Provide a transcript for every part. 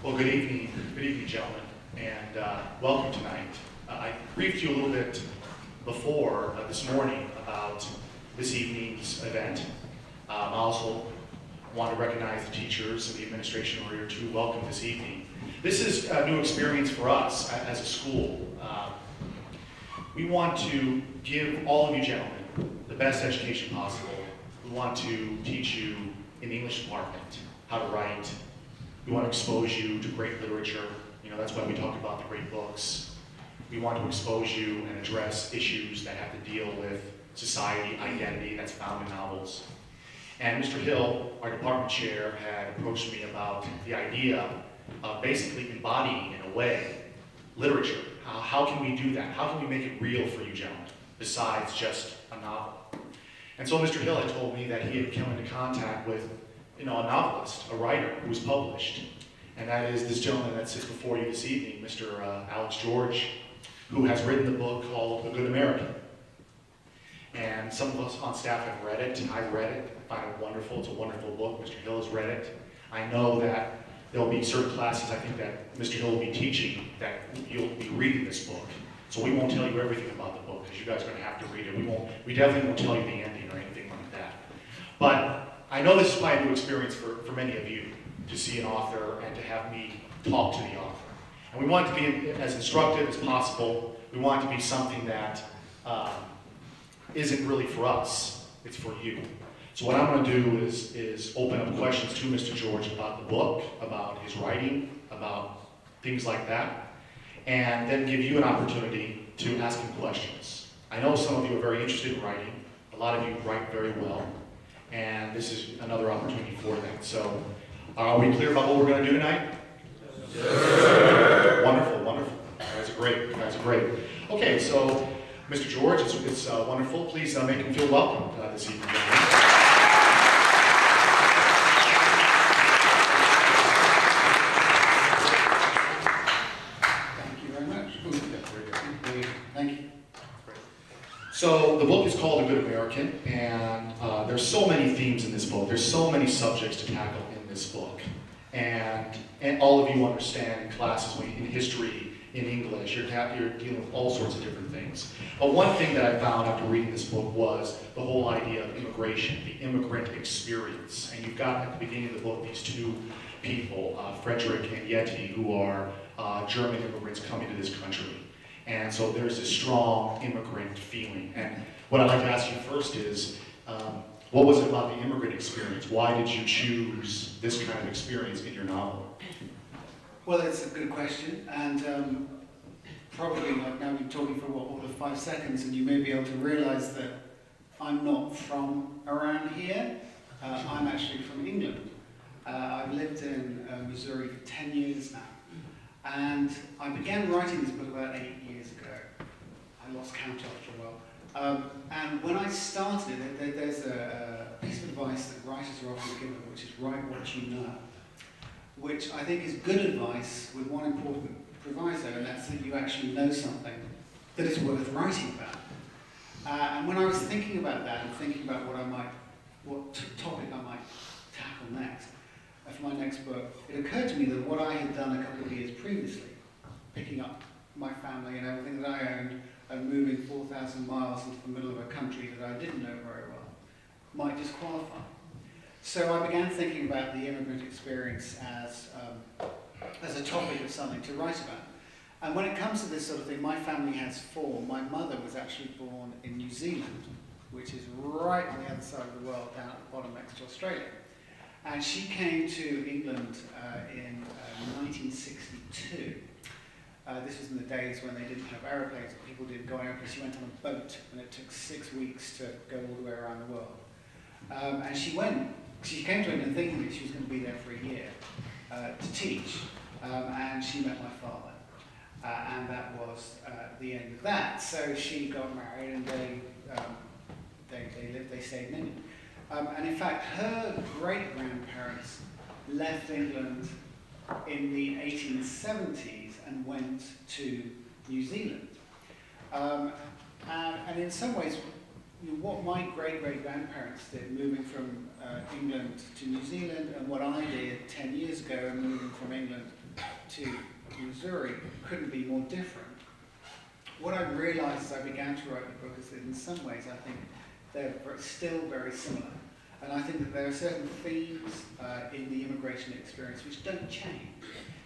Well, good evening, gentlemen, and welcome tonight. I briefed you a little bit before this morning about this evening's event. I also want to recognize the teachers and the administration who are here to welcome this evening. This is a new experience for us as a school. We want to give all of you gentlemen the best education possible. We want to teach you in the English department how to write. We want to expose you to great literature. That's why we talk about the great books. We want to expose you and address issues that have to deal with society, identity that's found in novels. And Mr. Hill, our department chair, had approached me about the idea of basically embodying, in a way, literature. How can we do that? How can we make it real for you gentlemen, besides just a novel? And so Mr. Hill had told me that he had come into contact with a novelist, a writer who was published. And that is this gentleman that sits before you this evening, Mr. Alex George, who has written the book called A Good American. And some of us on staff have read it. I've read it. I find it wonderful. It's a wonderful book. Mr. Hill has read it. I know that there will be certain classes, I think, that Mr. Hill will be teaching that you'll be reading this book. So we won't tell you everything about the book, because you guys are going to have to read it. We definitely won't tell you the ending or anything like that. But I know this is probably a new experience for many of you, to see an author and to have me talk to the author. And we want it to be as instructive as possible. We want it to be something that isn't really for us, it's for you. So what I'm going to do is open up questions to Mr. George about the book, about his writing, about things like that, and then give you an opportunity to ask him questions. I know some of you are very interested in writing. A lot of you write very well. And this is another opportunity for that. So, are we clear about what we're going to do tonight? Yes. Wonderful, wonderful. You guys are great. You guys are great. Okay, so Mr. George, it's wonderful. Please make him feel welcome this evening. Thank you very much. Thank you. So the book is called A Good American, and there's so many themes in this book. There's so many subjects to tackle in this book. And all of you understand in classes, in history, in English, you're dealing with all sorts of different things. But one thing that I found after reading this book was the whole idea of immigration, the immigrant experience. And you've got at the beginning of the book these two people, Frederick and Yeti, who are German immigrants coming to this country. And so there's this strong immigrant feeling. And what I'd like to ask you first is, what was it about the immigrant experience? Why did you choose this kind of experience in your novel? Well, it's a good question, and probably like now you're talking for all of 5 seconds, and you may be able to realize that I'm not from around here. I'm actually from England. I've lived in Missouri for 10 years now. And I began writing this book about 8 years ago. I lost count after a while. And when I started it, there's a piece of advice that writers are often given, which is write what you know, which I think is good advice with one important proviso, and that's that you actually know something that is worth writing about. And when I was thinking about that and thinking about what topic I might tackle next, for my next book, it occurred to me that what I had done a couple of years previously, picking up my family and everything that I owned and moving 4,000 miles into the middle of a country that I didn't know very well, might disqualify. So I began thinking about the immigrant experience as a topic of something to write about. And when it comes to this sort of thing, my family has 4. My mother was actually born in New Zealand, which is right on the other side of the world, down at the bottom next to Australia. And she came to England in 1962. This was in the days when they didn't have aeroplanes, people didn't go anywhere. She went on a boat, and it took 6 weeks to go all the way around the world. And she came to England thinking that she was going to be there for a year to teach, and she met my father. And that was the end of that. So she got married, and they stayed in England. And in fact, her great-grandparents left England in the 1870s and went to New Zealand. And in some ways, what my great-great-grandparents did, moving from England to New Zealand, and what I did 10 years ago, moving from England to Missouri couldn't be more different. What I realized as I began to write the book is that in some ways I think they're still very similar. And I think that there are certain themes in the immigration experience which don't change.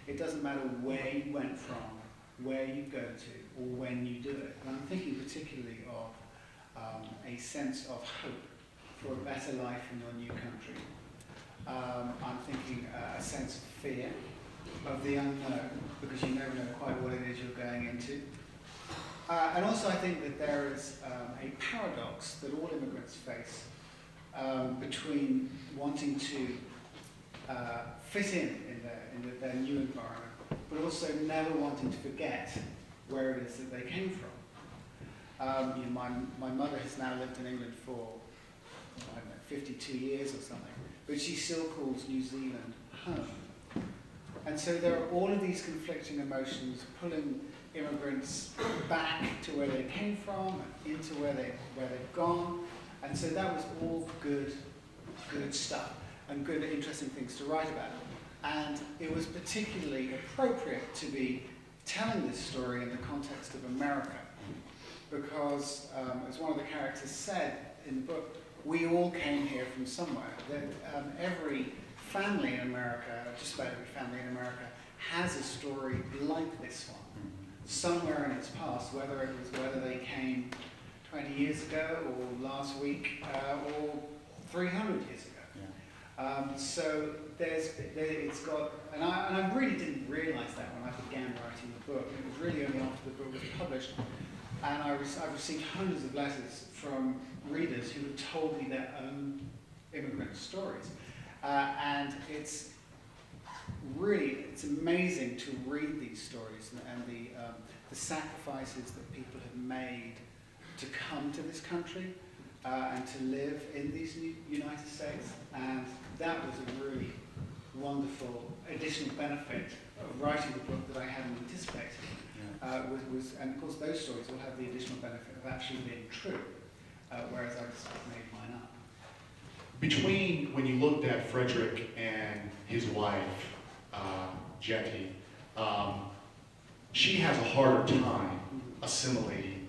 It doesn't matter where you went from, where you go to, or when you do it. And I'm thinking particularly of a sense of hope for a better life in your new country. I'm thinking a sense of fear, of the unknown, because you never know quite what it is you're going into. And also I think that there is a paradox that all immigrants face between wanting to fit in their new environment, but also never wanting to forget where it is that they came from. My mother has now lived in England for, I don't know, 52 years or something, but she still calls New Zealand home. And so there are all of these conflicting emotions pulling immigrants back to where they came from, into where they've gone. And so that was all good stuff and good, interesting things to write about. And it was particularly appropriate to be telling this story in the context of America, because, as one of the characters said in the book, we all came here from somewhere. That every family in America, just about every family in America, has a story like this one, somewhere in its past, whether they came 20 years ago, or last week, or 300 years ago. Yeah. So it's got, and I really didn't realise that when I began writing the book. It was really only after the book was published, and I've received hundreds of letters from readers who had told me their own immigrant stories, and it's amazing to read these stories and the sacrifices that people have made to come to this country and to live in these United States. And that was a really wonderful additional benefit of writing the book that I hadn't anticipated. Yeah. And of course those stories will have the additional benefit of actually being true, whereas I just made mine up. Between when you looked at Frederick and his wife, Jetty, she has a harder time assimilating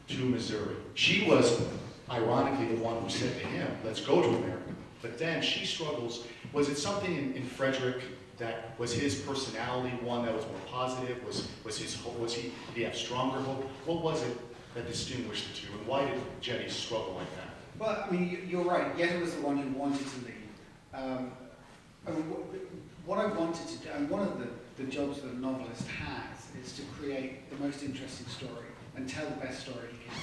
to Missouri. She was, ironically, the one who said to him, let's go to America. But then she struggles. Was it something in Frederick that was his personality, one that was more positive? Did he have stronger hope? What was it that distinguished the two, and why did Jetty struggle like that? Well, I mean, you're right. Yetta was the one who wanted to leave. What I wanted to do, and one of the jobs that a novelist has, is to create the most interesting story and tell the best story he can.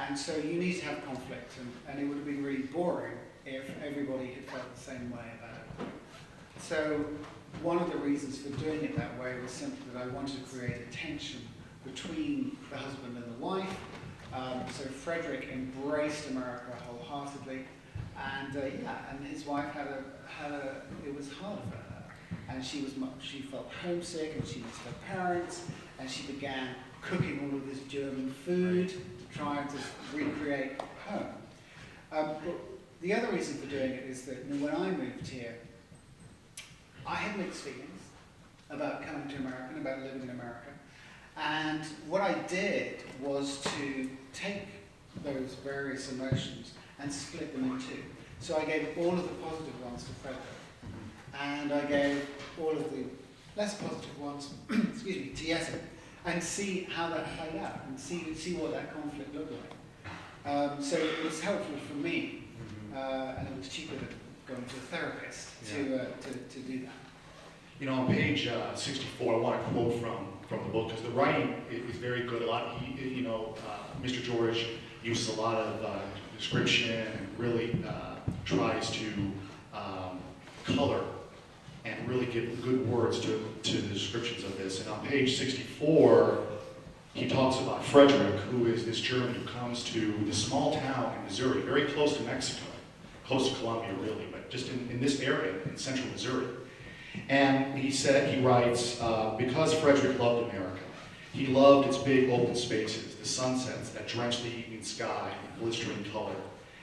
And so you need to have conflict, and it would have been really boring if everybody had felt the same way about it. So one of the reasons for doing it that way was simply that I wanted to create a tension between the husband and the wife. So Frederick embraced America wholeheartedly, and and his wife it was hard for her, and she felt homesick, and she missed her parents, and she began cooking all of this German food to try to recreate home. But the other reason for doing it is that when I moved here, I had mixed feelings about coming to America and about living in America. And what I did was to take those various emotions and split them in two. So I gave all of the positive ones to Frederick, and I gave all of the less positive ones, excuse me, to Yetta, and see how that played out, and see what that conflict looked like. So it was helpful for me, and it was cheaper than going to a therapist to do that. You know, on page 64, I want to quote from the book, because the writing is very good. Mr. George uses a lot of description and really tries to color and really give good words to the descriptions of this. And on page 64, he talks about Frederick, who is this German who comes to this small town in Missouri, very close to Mexico, close to Colombia really, but just in this area in central Missouri. And he writes, because Frederick loved America, he loved its big open spaces, the sunsets that drenched the evening sky in blistering color.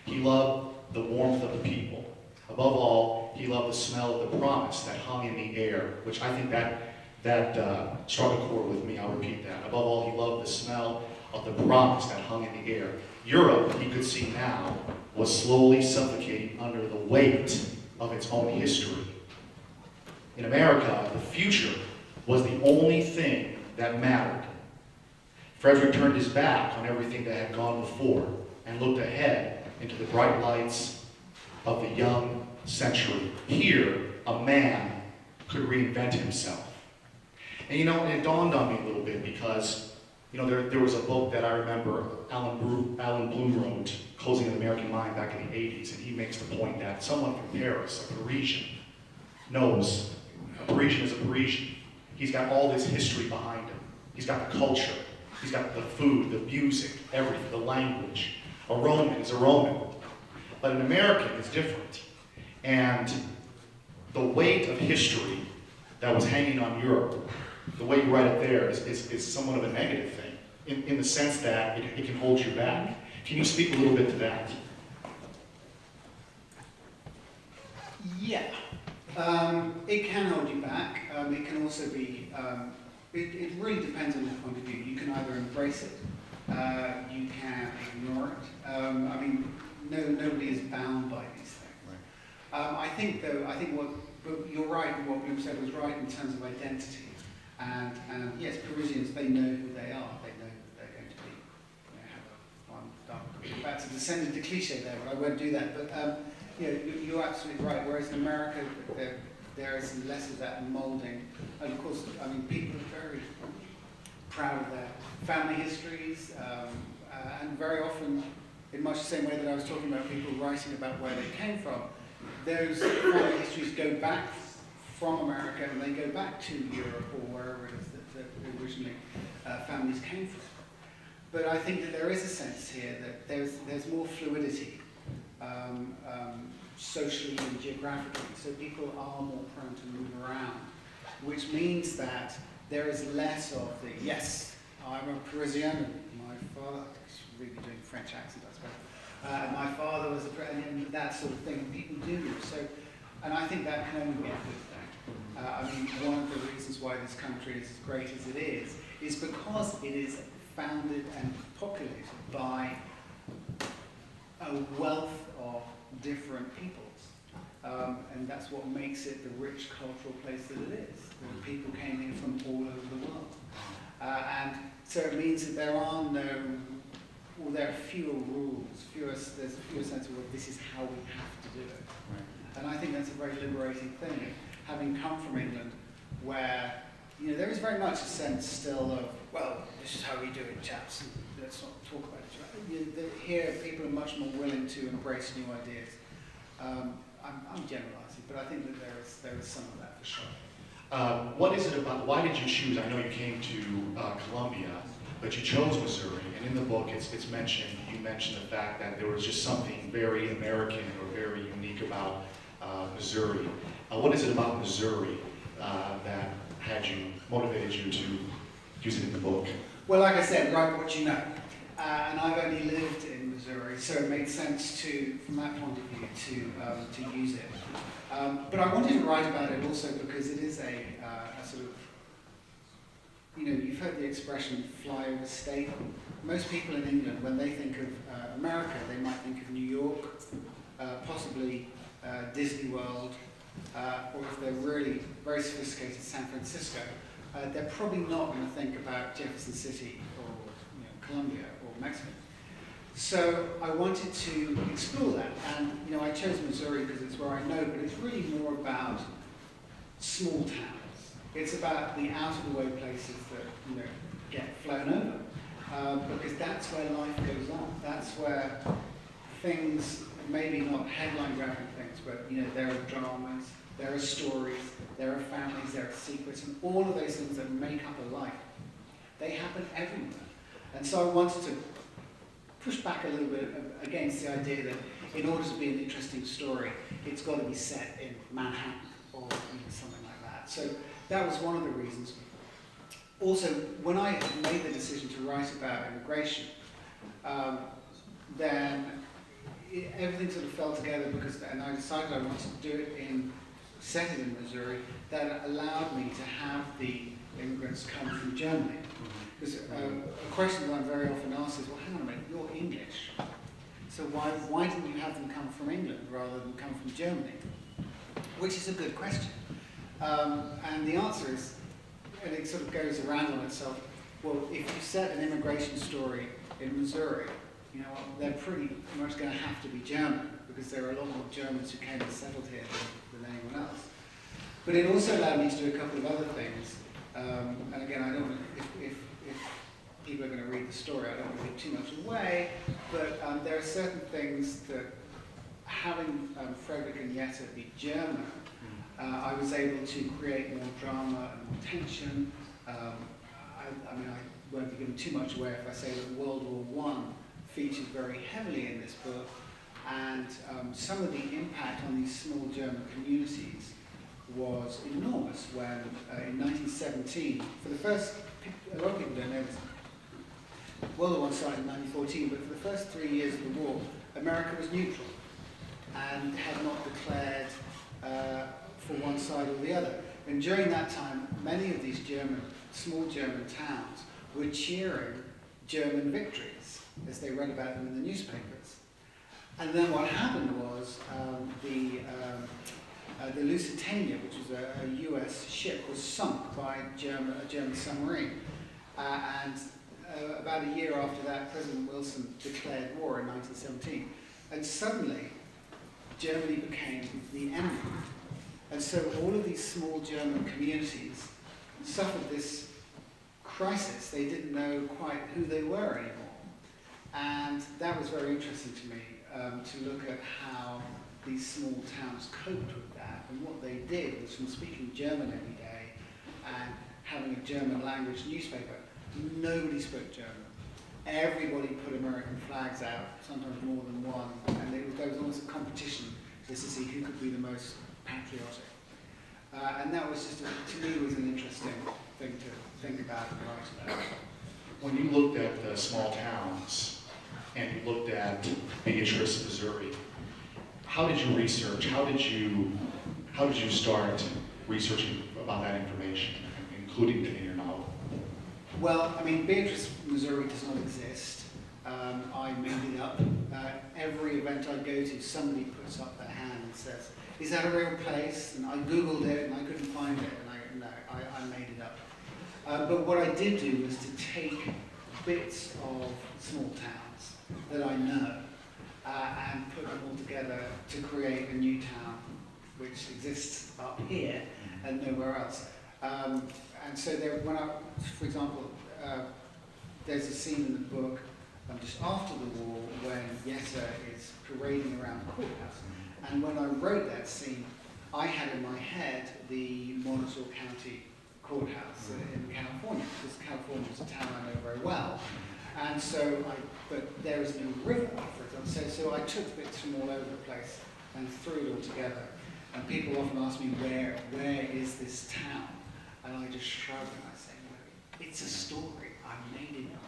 He loved the warmth of the people, a Above all, he loved the smell of the promise that hung in the air, which I think that struck a chord with me. I'll repeat that. Above all, he loved the smell of the promise that hung in the air. Europe, he could see now, was slowly suffocating under the weight of its own history. In America, the future was the only thing that mattered. Frederick turned his back on everything that had gone before and looked ahead into the bright lights of the young century. Here, a man could reinvent himself. And it dawned on me a little bit because, there was a book that I remember Alan Bloom wrote, Closing the American Mind, back in the 80s, and he makes the point that someone from Paris, a Parisian, knows a Parisian is a Parisian. He's got all this history behind him. He's got the culture. He's got the food, the music, everything, the language. A Roman is a Roman. But an American is different. And the weight of history that was hanging on Europe, the way you write it there is somewhat of a negative thing, in the sense that it can hold you back. Can you speak a little bit to that? Yeah. It can hold you back. It can also be, it really depends on your point of view. You can either embrace it, you can ignore it. Nobody is bound by these things. Right. I think but you're right, what Bloom said was right in terms of identity. And yes, Parisians, they know who they are. They know that they're going to be, back to descend into cliche there, but I won't do that. But you're absolutely right. Whereas in America, there is less of that molding. And of course, people are very proud of their family histories, and very often, in much the same way that I was talking about people writing about where they came from, those family histories go back from America and they go back to Europe or wherever it is that originally families came from. But I think that there is a sense here that there's more fluidity socially and geographically, so people are more prone to move around, which means that there is less of the, yes, I'm a Parisian, and my father, I'm really doing French accent, I suppose, my father was and that sort of thing, people do. So, and I think that can only be a good thing. One of the reasons why this country is as great as it is because it is founded and populated by a wealth of different peoples. And that's what makes it the rich cultural place that it is. The people came in from all over the world. And so it means that there are fewer rules, there's a fewer sense of, well, this is how we have to do it. Right. And I think that's a very liberating thing, having come from England, where there is very much a sense still of, well, this is how we do it, chaps, and let's not talk about it. Here, people are much more willing to embrace new ideas. I'm generalizing, but I think that there is some of that for sure. What is it about, why did you choose, I know you came to Columbia, but you chose Missouri, and in the book you mentioned the fact that there was just something very American or very unique about Missouri. What is it about Missouri that motivated you to use it in the book? Well, like I said, write what you know. And I've only lived in Missouri, so it made sense from that point of view, to use it. But I wanted to write about it also because it is a sort of, you've heard the expression flyover state. Most people in England, when they think of America, they might think of New York, possibly Disney World, or if they're really very sophisticated, San Francisco. They're probably not going to think about Jefferson City or Colombia or Mexico. So I wanted to explore that, and I chose Missouri because it's where I know, but it's really more about small towns. It's about the out-of-the-way places that get flown over, because that's where life goes on. That's where things, maybe not headline-grabbing things, but there are dramas, there are stories, there are families, there are secrets, and all of those things that make up a life, they happen everywhere. And so I wanted to push back a little bit against the idea that in order to be an interesting story, it's got to be set in Manhattan or something like that. So that was one of the reasons. Also, when I made the decision to write about immigration, then everything sort of fell together and I decided I wanted to do it set it in Missouri. That allowed me to have the immigrants come from Germany. Because a question that I'm very often asked is, well, hang on a minute, you're English. So why didn't you have them come from England rather than come from Germany? Which is a good question. And the answer is, and it sort of goes around on itself, well, if you set an immigration story in Missouri, you know what, they're pretty much going to have to be German, because there are a lot more Germans who came and settled here than anyone else. But it also allowed me to do a couple of other things. And again, I don't want to, if people are going to read the story, I don't want to give too much away, but there are certain things that, having Frederick and Jette be German, I was able to create more drama and more tension. I mean, I won't be giving too much away if I say that World War I featured very heavily in this book, and some of the impact on these small German communities was enormous when, in 1917, for the first, a lot of people don't know this, World War I started in 1914, but for the first 3 years of the war, America was neutral and had not declared for one side or the other. And during that time, many of these small German towns were cheering German victories as they read about them in the newspapers. And then what happened was the Lusitania, which was a US ship, was sunk by a German submarine. And about a year after that, President Wilson declared war in 1917. And suddenly, Germany became the enemy. And so all of these small German communities suffered this crisis. They didn't know quite who they were anymore. And that was very interesting to me, to look at how these small towns coped with that. And what they did was, from speaking German every day and having a German language newspaper, nobody spoke German. Everybody put American flags out, sometimes more than one, and there was almost a competition just to see who could be the most patriotic. And that was just, to me, was an interesting thing to think about and write about. When you looked at the small towns and you looked at Beatrice, Missouri, how did you research? How did you start researching about that information, including in your novel? Well, I mean, Beatrice, Missouri does not exist. I made it up. Every event I go to, somebody puts up their hand and says, "Is that a real place?" And I Googled it and I couldn't find it, and I made it up. But what I did do was to take bits of small towns that I know and put them all together to create a new town which exists up here and nowhere else. And so for example, there's a scene in the book just after the war when Jette is parading around the courthouse. And when I wrote that scene, I had in my head the Montour County courthouse in California, because California is a town I know very well. And so, but there is no river, for example. So I took bits from all over the place and threw it all together. And people often ask me, where is this town? And I just shrug and I say, no, it's a story. I made it up.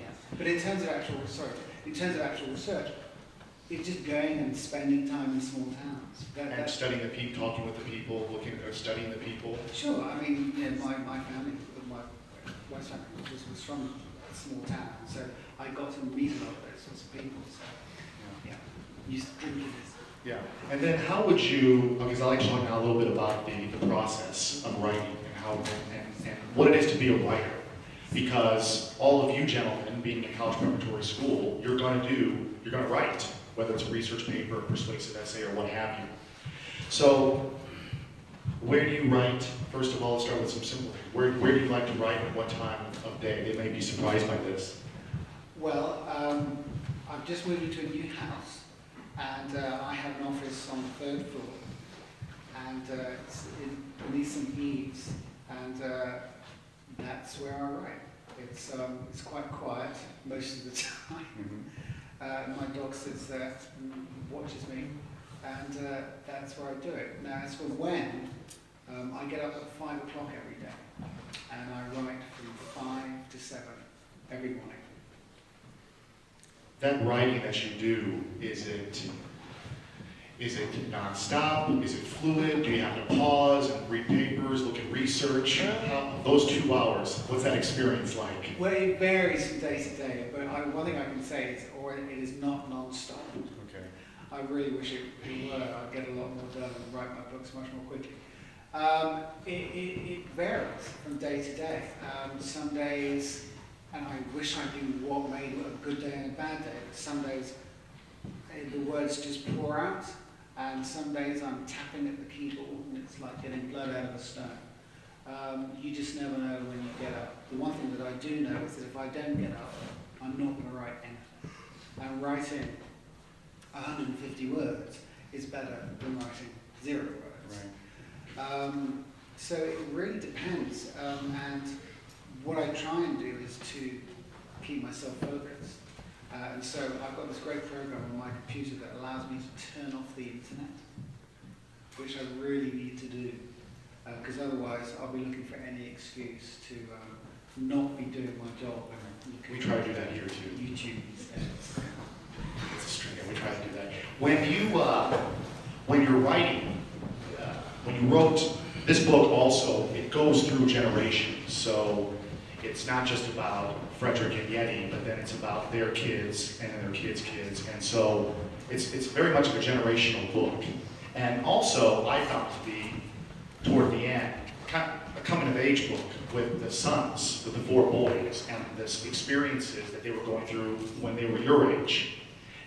Yeah. But in terms of actual research, it's just going and spending time in small towns. And studying the people, talking with the people, studying the people. Sure. I mean, my family, my wife's family was from a small town, so I got to meet a lot of those sorts of people. So yeah, used to drinking this. Yeah, and then how would you, because I like to talk now a little bit about the process of writing and how and what it is to be a writer. Because all of you gentlemen, being in college preparatory school, you're going to write, whether it's a research paper, a persuasive essay, or what have you. So, where do you write? First of all, let's start with some simple things. Where do you like to write at what time of day? They may be surprised by this. Well, I've just moved into a new house. And I have an office on the 3rd floor, and it's beneath some eaves, and that's where I write. It's quite quiet most of the time. My dog sits there and watches me, and that's where I do it. Now, as for when, I get up at 5 o'clock every day, and I write from 5 to 7 every morning. that writing that you do, is it nonstop? Is it fluid? Do you have to pause and read papers, look at research? Those 2 hours, what's that experience like? Well, it varies from day to day, but one thing I can say is, it is not non-stop. Okay. I really wish it were. I'd get a lot more done and write my books much more quickly. It varies from day to day. Some days, and I wish I knew what made a good day and a bad day, but some days the words just pour out, and some days I'm tapping at the keyboard and it's like getting blood out of a stone. You just never know when you get up. The one thing that I do know is that if I don't get up, I'm not going to write anything. And writing 150 words is better than writing 0 words. Right. So it really depends. And what I try and do is to keep myself focused. And so I've got this great program on my computer that allows me to turn off the internet, which I really need to do, because otherwise I'll be looking for any excuse to not be doing my job. We try to do that here too. YouTube instead. It's a string, we try to do that. When you're writing, when you wrote this book also, it goes through generations. So it's not just about Frederick and Yeti, but then it's about their kids and their kids' kids. And so it's very much of a generational book. And also, I found it to be, toward the end, kind of a coming-of-age book with the sons, with the 4 boys, and the experiences that they were going through when they were your age.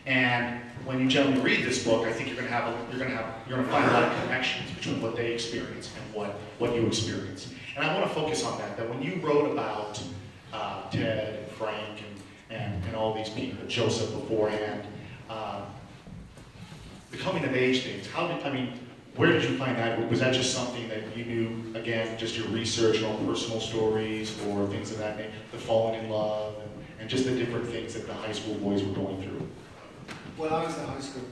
And when you generally read this book, I think you're going to find a lot of connections between what they experience and what you experience. And I want to focus on that when you wrote about Ted and Frank and all these people, Joseph beforehand, the coming of age things, where did you find that? Was that just something that you knew, again, just your research, your own personal stories, or things of that nature, the falling in love, and just the different things that the high school boys were going through? Well, I was at high school.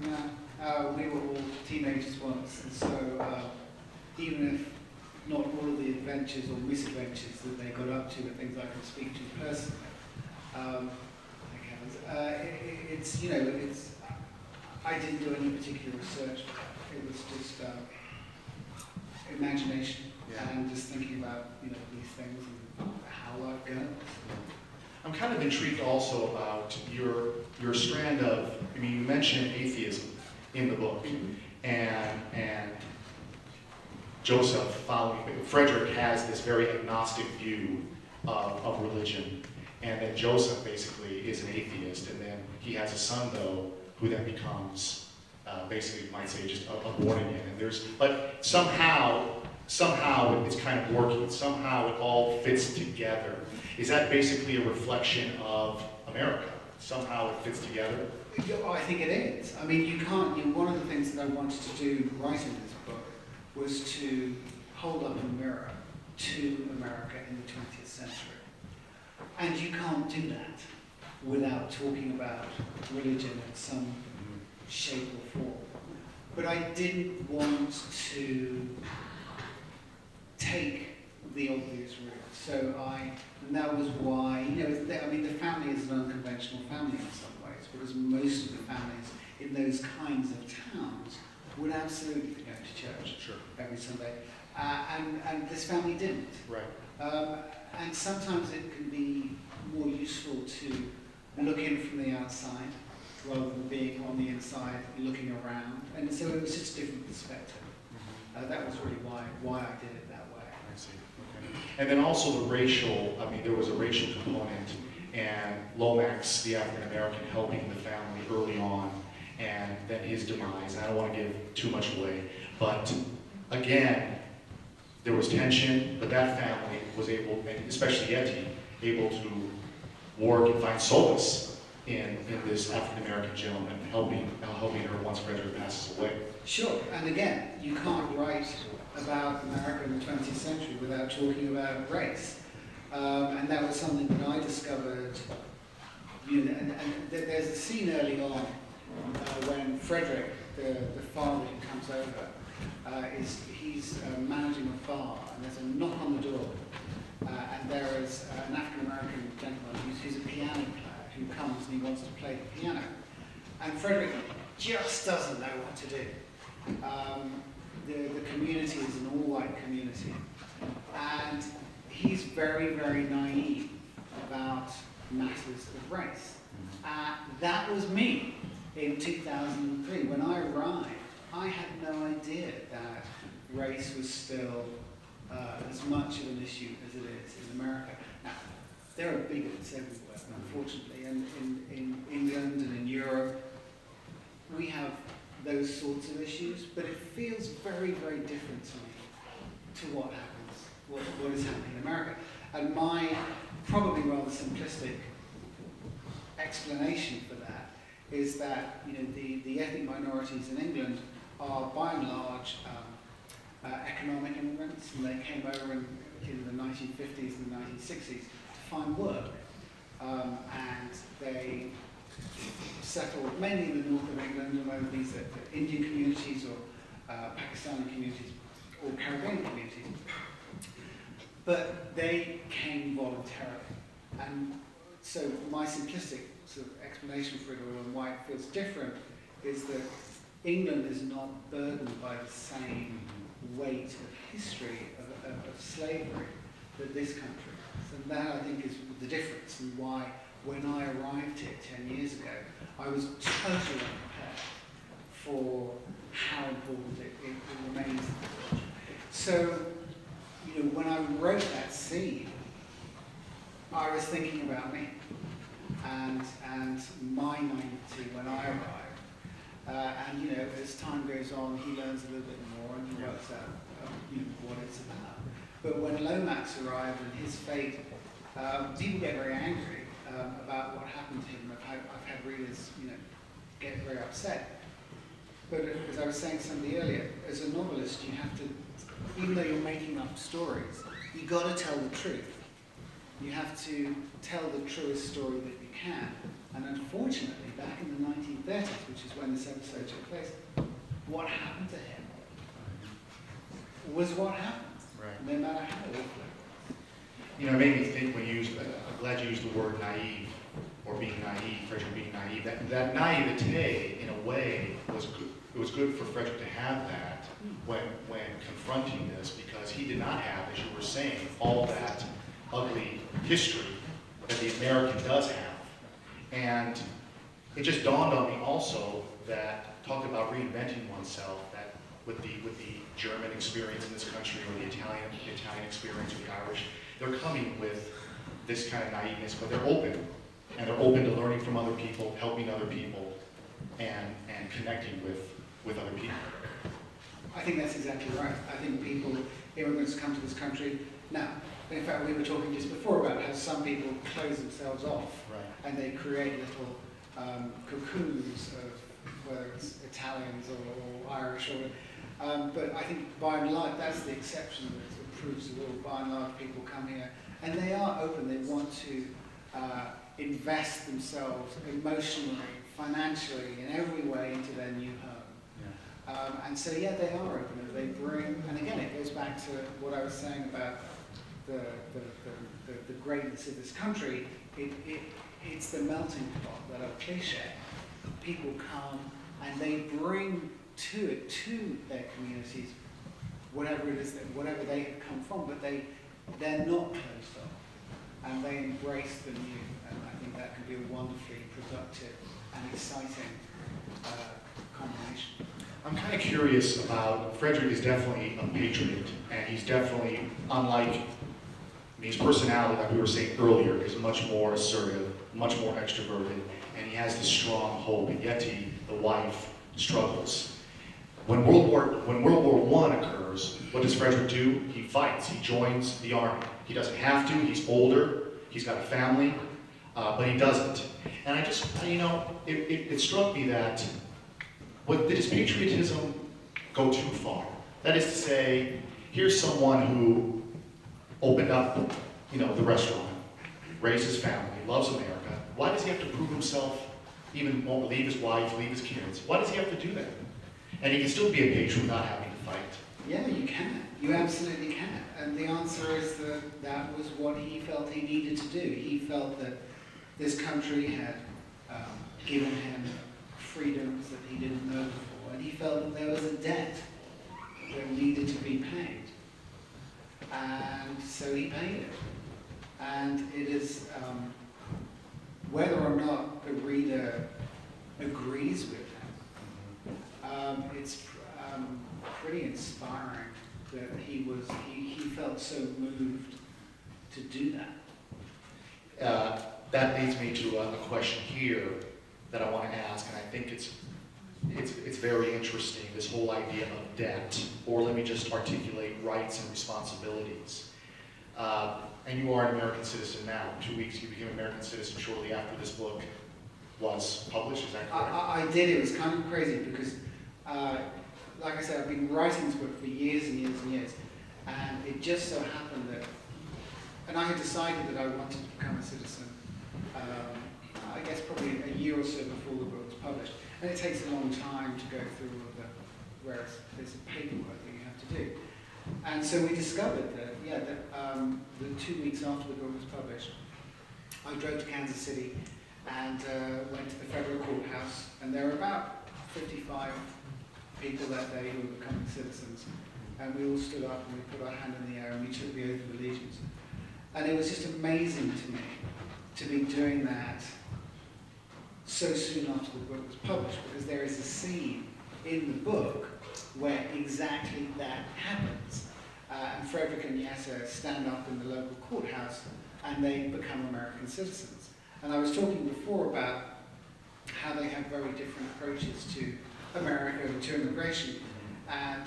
Yeah. We were all teenagers once, and so even if not all of the adventures or misadventures that they got up to are things I can speak to personally, I didn't do any particular research. It was just imagination and just thinking about these things and how life goes. I'm kind of intrigued also about your strand of, you mentioned atheism in the book, and Joseph Frederick has this very agnostic view of religion, and then Joseph basically is an atheist, and then he has a son though, who then becomes basically, you might say, just a born again. And but somehow it's kind of working. Somehow it all fits together. Is that basically a reflection of America? Somehow it fits together? I think it is. You can't. One of the things that I wanted to do writing this book was to hold up a mirror to America in the 20th century. And you can't do that without talking about religion in some shape or form. But I didn't want to take the obvious route. And that was why, the family is an unconventional family in some ways, because most of the families in those kinds of towns would absolutely be going to church every Sunday. And this family didn't. Right. And sometimes it can be more useful to look in from the outside rather than being on the inside, looking around. And so it was just a different perspective. That was really why I did it that way. I see. Okay. And then also the racial, there was a racial component, and Lomax, the African American, helping the family early on, and then his demise. And I don't want to give too much away, but again, there was tension, but that family was able, and especially Yeti, able to work and find solace in this African American gentleman, helping her once Frederick passes away. Sure, and again, you can't write about America in the 20th century without talking about race. And that was something that I discovered, and there's a scene early on when Frederick, the father who comes over, he's managing a bar, and there's a knock on the door, and there is an African American gentleman who's a piano player, who comes and he wants to play the piano. And Frederick just doesn't know what to do. The community is an all-white community. And he's very, very naive about matters of race. That was me in 2003. When I arrived, I had no idea that race was still as much of an issue as it is in America. Now, there are bigots everywhere, unfortunately, and in England and in Europe, we have those sorts of issues, but it feels very, very different to me to what happens, what is happening in America. And my probably rather simplistic explanation for that is that the ethnic minorities in England are by and large economic immigrants, and they came over in the 1950s and the 1960s to find work, and they settled mainly in the north of England, and whether these are Indian communities or Pakistani communities or Caribbean communities. But they came voluntarily. And so my simplistic sort of explanation for it all and why it feels different is that England is not burdened by the same weight of history of slavery that this country is. And that, I think, is the difference, and why when I arrived here 10 years ago, I was totally unprepared for how important it remains. So, when I wrote that scene, I was thinking about me and my naivety when I arrived. And as time goes on, he learns a little bit more and he works out what it's about. But when Lomax arrived and his fate, people get very angry about what happened to him. I've had readers, get very upset. But as I was saying to somebody earlier, as a novelist, you have to, even though you're making up stories, you've got to tell the truth. You have to tell the truest story that you can. And unfortunately, back in the 1930s, which is when this episode took place, what happened to him was what happened, Right. no matter how awful it was. It made me think when you used, I'm glad you used the word naive, or being naive, Frederick being naive. That naivete, in a way, was good. It was good for Frederick to have that when confronting this, because he did not have, as you were saying, all that ugly history that the American does have. And it just dawned on me also that, talk about reinventing oneself, that with the German experience in this country, or the Italian experience, or the Irish, they're coming with this kind of naiveness, but they're open. And they're open to learning from other people, helping other people, and connecting with other people. I think that's exactly right. I think immigrants come to this country now. In fact, we were talking just before about how some people close themselves off, Right. and they create little cocoons of whether it's Italians or Irish, but I think by and large that's the exception that proves the rule. By and large, people come here and they are open. They want to invest themselves emotionally, financially, in every way into their new home. Yeah. And so, yeah, they are open. They bring, and again, it goes back to what I was saying about the greatness of this country. It's the melting pot, that old cliche. People come and they bring to their communities whatever it is, whatever they have come from, but they're not closed off, and they embrace the new. And I think that can be a wonderfully productive and exciting combination. I'm kind of curious about, Frederick is definitely a patriot, and he's definitely, unlike his personality, like we were saying earlier, is much more assertive, much more extroverted, and he has this strong hope, and yet the wife struggles. When World War I occurs, what does Frederick do? He fights, he joins the army. He doesn't have to, he's older, he's got a family, but he doesn't. And I just, it struck me that, did his patriotism go too far? That is to say, here's someone who opened up, the restaurant, raised his family, loves America. Why does he have to prove himself, even more, leave his wife, leave his kids? Why does he have to do that? And he can still be a patriot without having to fight. Yeah, you can. You absolutely can. And the answer is that was what he felt he needed to do. He felt that this country had given him freedoms that he didn't know before, and he felt that there was a debt that needed to be paid. And so he paid it. And it is, whether or not the reader agrees with him, it's pretty inspiring that he felt so moved to do that. That leads me to a question here that I want to ask, and I think it's very interesting, this whole idea of debt, or let me just articulate rights and responsibilities. And you are an American citizen now. 2 weeks you became an American citizen shortly after this book was published, is that correct? I did. It was kind of crazy because, like I said, I've been writing this book for years and years and years, and it just so happened that, and I had decided that I wanted to become a citizen, I guess probably a year or so before the book was published. And it takes a long time to go through all of the various bits of paperwork that you have to do. And so we discovered that, the 2 weeks after the book was published, I drove to Kansas City and went to the federal courthouse, and there were about 55 people that day who were becoming citizens. And we all stood up and we put our hand in the air and we took the oath of allegiance. And it was just amazing to me to be doing that so soon after the book was published, because there is a scene in the book where exactly that happens. And Frederick and Yessa stand up in the local courthouse and they become American citizens. And I was talking before about how they have very different approaches to America and to immigration. And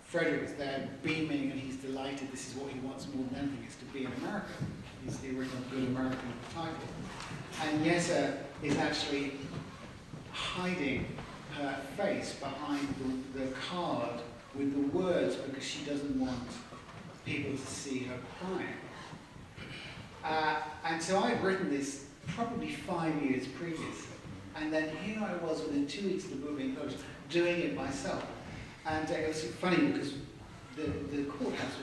Frederick is there beaming and he's delighted. This is what he wants more than anything, is to be an American. He's the original good American title. And Yessa is actually hiding her face behind the card with the words because she doesn't want people to see her crying. And so I'd written this probably 5 years previously. And then here I was within 2 weeks of the book being published, doing it myself. And it was funny because the courthouse,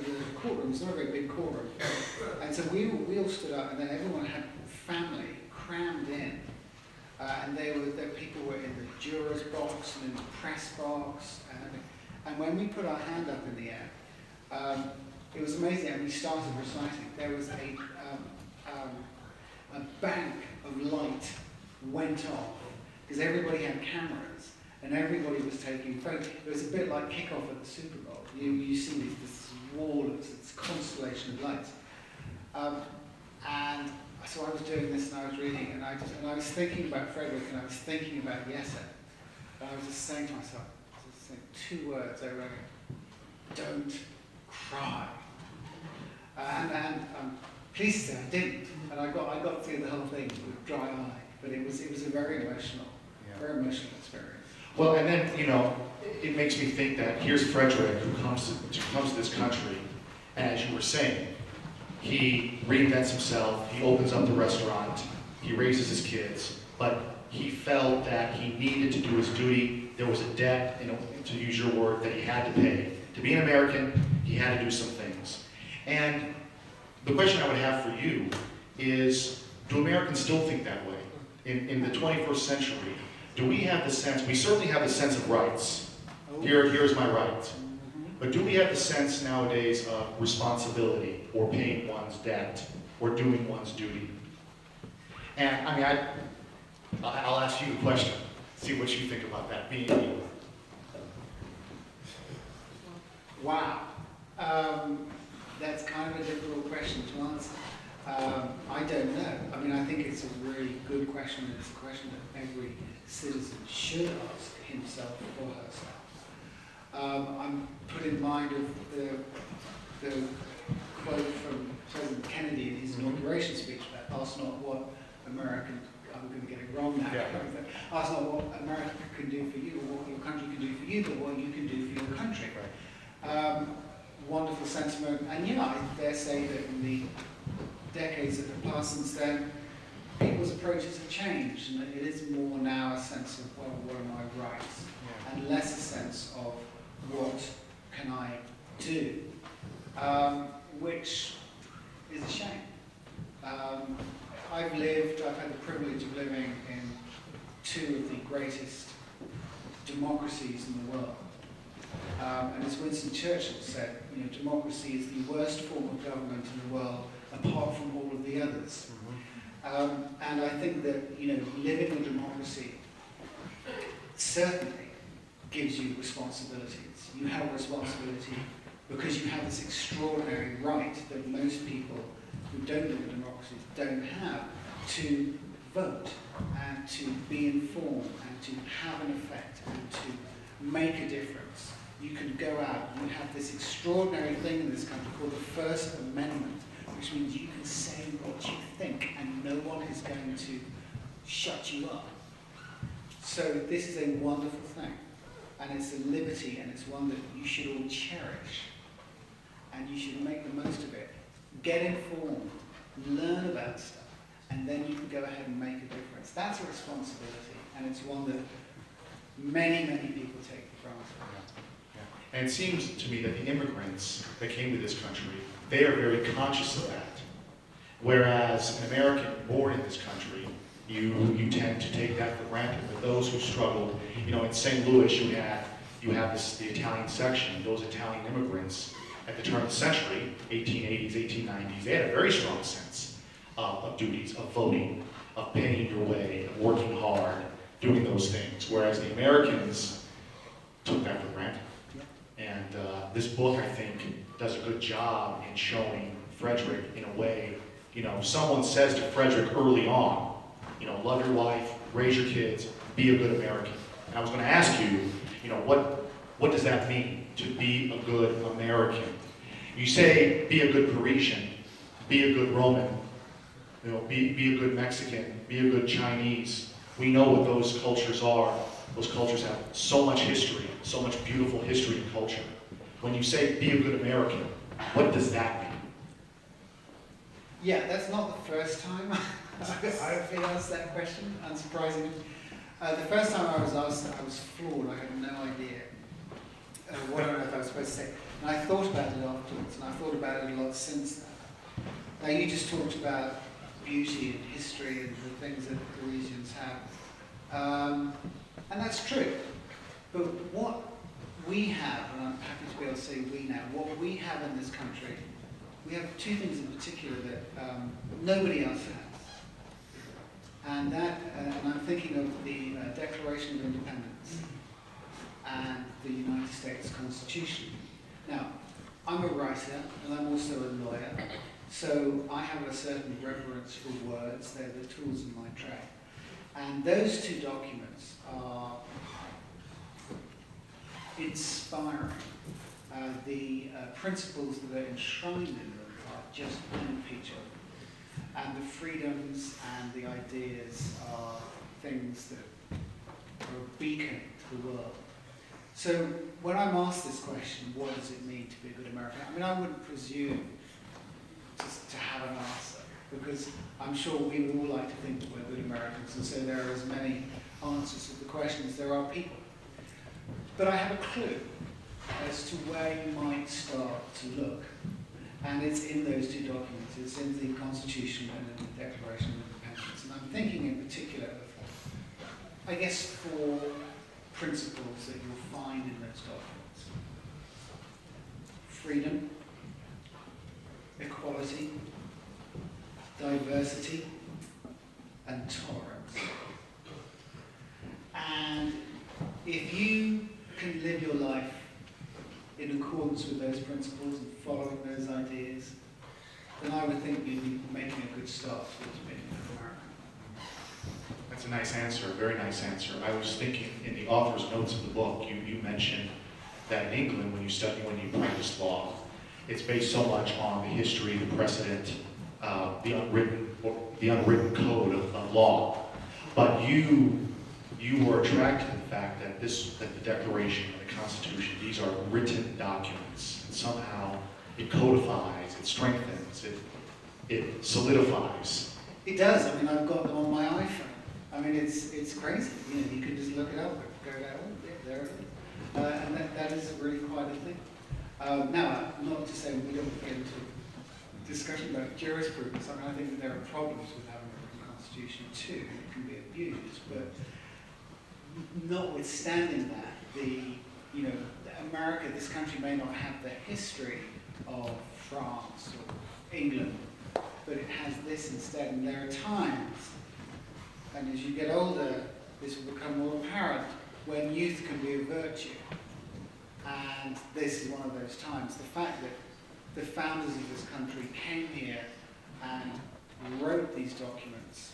the courtroom was not a very big courtroom. And so we all stood up, and then everyone had family crammed in. And people were in the juror's box and in the press box. And when we put our hand up in the air, it was amazing. And we started reciting. There was a bank of light went off because everybody had cameras and everybody was taking photos. It was a bit like kickoff at the Super Bowl. You see this wall of this constellation of lights. And so I was doing this and I was reading and I was thinking about Frederick and I was thinking about Yessa. And I was just saying to myself, I was just saying 2 words over again: don't cry. And I'm pleased to say I didn't. And I got through the whole thing with dry eye. But it was a very emotional experience. Well, and then, it makes me think that here's Frederick who comes to this country, and as you were saying, he reinvents himself, he opens up the restaurant, he raises his kids, but he felt that he needed to do his duty. There was a debt, to use your word, that he had to pay. To be an American, he had to do some things. And the question I would have for you is, do Americans still think that way? In the 21st century, do we have the sense, we certainly have the sense of rights. Here's my right. But do we have the sense nowadays of responsibility, or paying one's debt, or doing one's duty? And I'll ask you the question, see what you think about that, being you. Wow. That's kind of a difficult question to answer. I don't know. I think it's a really good question, and it's a question that every citizen should ask himself or herself. I'm put in mind of the quote from President Kennedy in his inauguration speech about ask not what American, I'm going to get it wrong now, ask not what America can do for you or what your country can do for you, but what you can do for your country. Wonderful sentiment, and I dare say that in the decades that have passed since then, people's approaches have changed, and it is more now a sense of, well, what are my rights, and less a sense of what can I do, which is a shame. I democracies in the world. And as Winston Churchill said, democracy is the worst form of government in the world, apart from all of the others. And I think that, living in democracy certainly gives you responsibilities. You have a responsibility because you have this extraordinary right that most people who don't live in democracies don't have, to vote and to be informed and to have an effect and to make a difference. You can go out, you have this extraordinary thing in this country called the First Amendment, which means you can say what you think and no one is going to shut you up. So this is a wonderful thing, and it's a liberty, and it's one that you should all cherish, and you should make the most of it. Get informed, learn about stuff, and then you can go ahead and make a difference. That's a responsibility, and it's one that many, many people take for granted. And it seems to me that the immigrants that came to this country, they are very conscious of that. Whereas an American born in this country, you tend to take that for granted. But those who struggled, in St. Louis, you have the Italian section. Those Italian immigrants at the turn of the century, 1880s, 1890s, they had a very strong sense of duties, of voting, of paying your way, of working hard, doing those things. Whereas the Americans took that for granted. And this book, I think, does a good job in showing Frederick in a way, someone says to Frederick early on, love your wife, raise your kids, be a good American. And I was going to ask you, what does that mean, to be a good American? You say, be a good Parisian, be a good Roman, be a good Mexican, be a good Chinese. We know what those cultures are. Those cultures have so much history, so much beautiful history and culture. When you say, be a good American, what does that mean? Yeah, that's not the first time I've been asked that question, unsurprisingly. The first time I was asked that, I was floored. I had no idea what on earth I was supposed to say. And I thought about it afterwards, and I thought about it a lot since then. Now, you just talked about beauty and history and the things that Parisians have. And that's true. But what we have, and I'm happy to be able to say we now, what we have in this country, we have two things in particular that nobody else has. And I'm thinking of the Declaration of Independence and the United States Constitution. Now, I'm a writer and I'm also a lawyer, so I have a certain reverence for words. They're the tools in my trade. And those two documents are inspiring. The principles that are enshrined in them are just unimpeachable. And the freedoms and the ideas are things that are a beacon to the world. So when I'm asked this question, what does it mean to be a good American? I wouldn't presume to have an answer, because I'm sure we would all like to think that we're good Americans, and so there are as many answers to the question as there are people. But I have a clue as to where you might start to look. And it's in those two documents. It's in the Constitution and in the Declaration of Independence. And I'm thinking in particular of, I guess, 4 principles that you'll find in those documents. Freedom, equality, diversity, and tolerance. And if you can live your life in accordance with those principles and following those ideas, then I would think you'd be making a good start towards being an American. That's a nice answer, a very nice answer. I was thinking in the author's notes of the book, you mentioned that in England, when you practice law, it's based so much on the history, the precedent, the unwritten code of law. But you were attracted to the fact that the Declaration and the Constitution, these are written documents. And somehow it codifies, it strengthens, it solidifies. It does. I've got them on my iPhone. It's crazy. You can just look it up, go down, there it is. And that is really quite a thing. Now, not to say we don't get into discussion about jurisprudence. I think that there are problems with having a written constitution too. It can be abused, but notwithstanding that, America, this country may not have the history of France or England, but it has this instead. And there are times, and as you get older, this will become more apparent, when youth can be a virtue. And this is one of those times. The fact that the founders of this country came here and wrote these documents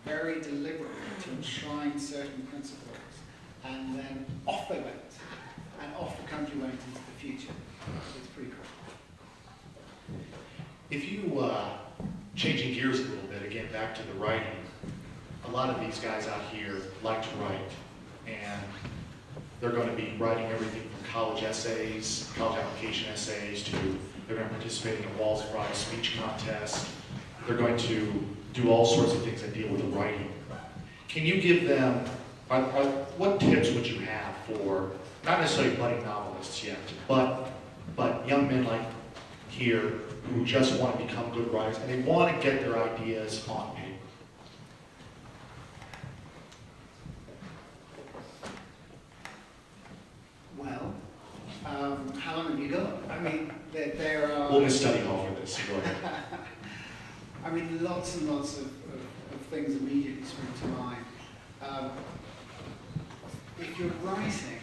very deliberately to enshrine certain principles, and then off they went, and off the country went into the future. It's pretty cool. If you, changing gears a little bit, again, back to the writing, a lot of these guys out here like to write, and they're going to be writing everything from college essays, college application essays, to they're going to participate in a Walls Prize speech contest. They're going to do all sorts of things that deal with writing. Can you give them, what tips would you have for, not necessarily budding novelists yet, but young men like here who just want to become good writers and they want to get their ideas on paper? Well, how long have you got? I mean, there are... We'll miss study hall for this. Go ahead. I mean, lots and lots of things immediately spring to mind. If you're writing,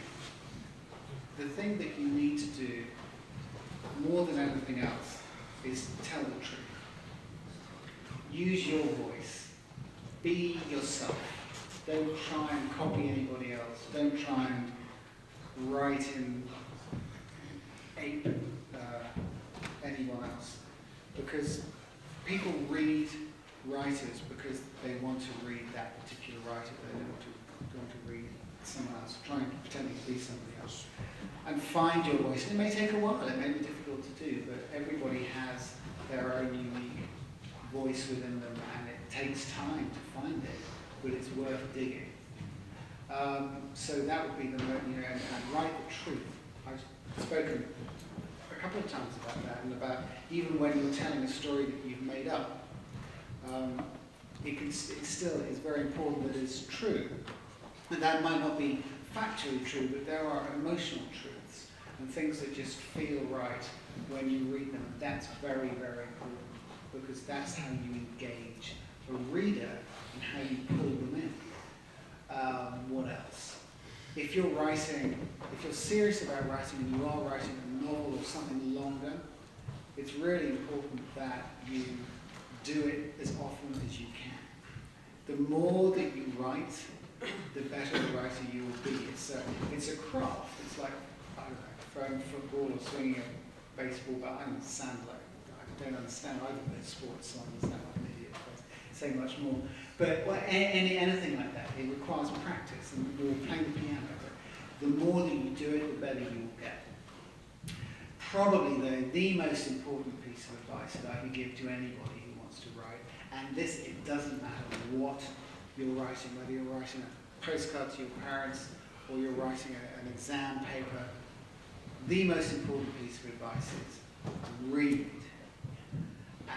the thing that you need to do, more than anything else, is tell the truth. Use your voice. Be yourself. Don't try and copy anybody else. Don't try and write in ape anyone else. Because people read writers because they want to read that particular writer. They don't want to read someone else, trying to pretend to be somebody else. And find your voice. And it may take a while, it may be difficult to do, but everybody has their own unique voice within them, and it takes time to find it, but it's worth digging. So that would be the, and write the truth. I've spoken a couple of times about that, and about even when you're telling a story that you've made up, it still is very important that it's true. And that might not be factually true, but there are emotional truths and things that just feel right when you read them. That's very, very important, because that's how you engage a reader and how you pull them in. What else? If you're serious about writing and you are writing a novel or something longer, it's really important that you do it as often as you can. The more that you write, the better a writer you will be. It's a craft. It's like, I don't know, throwing a football or swinging a baseball bat. I don't understand either of those sports, so I understand like an idiot if I say much more. But anything like that, it requires practice, and you're playing the piano. The more that you do it, the better you will get. Probably, though, the most important piece of advice that I can give to anybody who wants to write, and this, it doesn't matter what you're writing, whether you're writing a postcard to your parents or you're writing an exam paper, the most important piece of advice is read.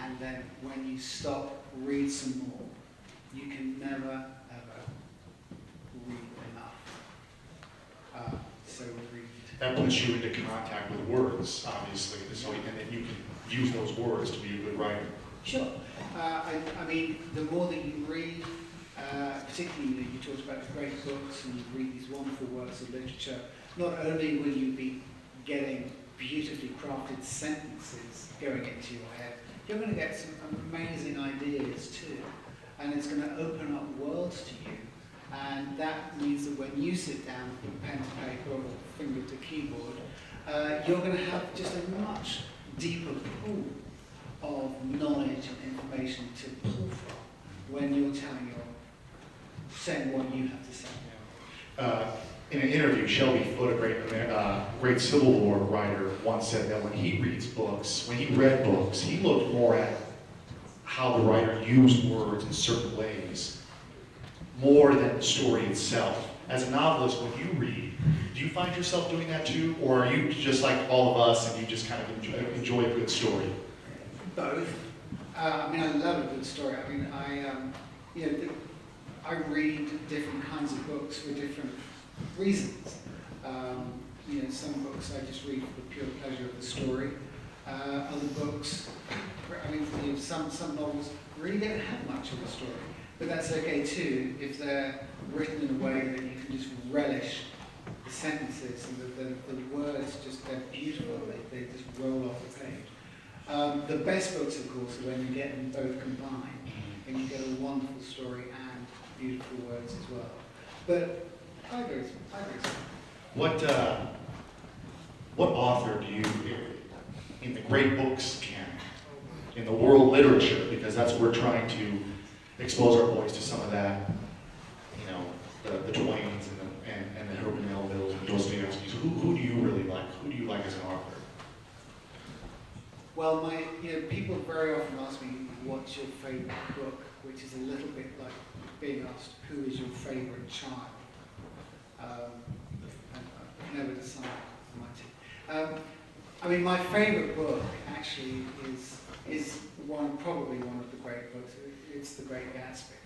And then when you stop, read some more. You can never, ever read enough. So read. That puts you into contact with words, obviously, so and then you can use those words to be a good writer. Sure. I mean, the more that you read, particularly you talked about the great books and you read these wonderful works of literature, not only will you be getting beautifully crafted sentences going into your head, you're going to get some amazing ideas too. And it's going to open up worlds to you. And that means that when you sit down with pen to paper or finger to keyboard, you're going to have just a much deeper pool of knowledge and information to pull from when you're saying what you have to say. In an interview, Shelby Foote, a great Civil War writer, once said that when he read books, he looked more at how the writer used words in certain ways, more than the story itself. As a novelist, when you read, do you find yourself doing that too, or are you just like all of us and you just kind of enjoy a good story? Both. I mean, I love a good story. I mean, I read different kinds of books for different reasons. Some books I just read for the pure pleasure of the story. Other books, some novels really don't have much of a story, but that's okay too if they're written in a way that you can just relish the sentences and the words. They're beautiful. They just roll off the page. The best books, of course, are when you get them both combined and you get a wonderful story and beautiful words as well. But I agree. What author do you, in the great books canon, in the world literature, because that's what we're trying to expose our boys to some of that, the Twains and the Herbert Melvilles and Dostoevsky's. Who do you really like? Who do you like as an author? Well, people very often ask me, what's your favourite book? Which is a little bit like being asked, who is your favourite child? I've never decided. My favourite book actually is probably one of the great books. It's The Great Gatsby.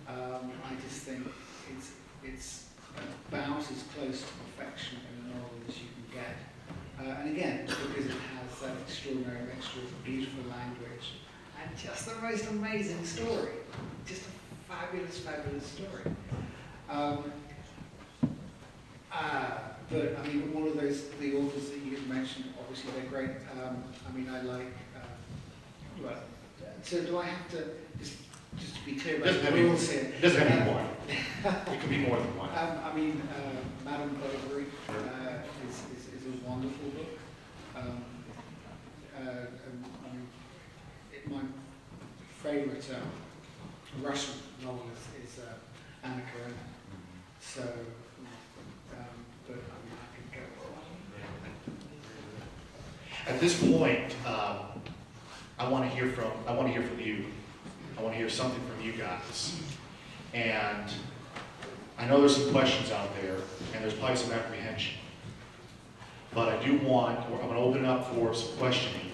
I just think it's about as close to perfection in a novel as you can get. And again, because it has that extraordinary mixture of beautiful language and just the most amazing story. Just a fabulous, fabulous story. But all of the authors that you mentioned, obviously they're great. I like. So do I have to just to be clear about the rules here? It doesn't have to be one. It can be more than one. Madame Bovary is a wonderful book. My favourite Russian novelist is Anna Karenina. So, but I could go on. At this point, I want to hear from you. I want to hear something from you guys. And I know there's some questions out there, and there's probably some apprehension. But I'm going to open it up for some questioning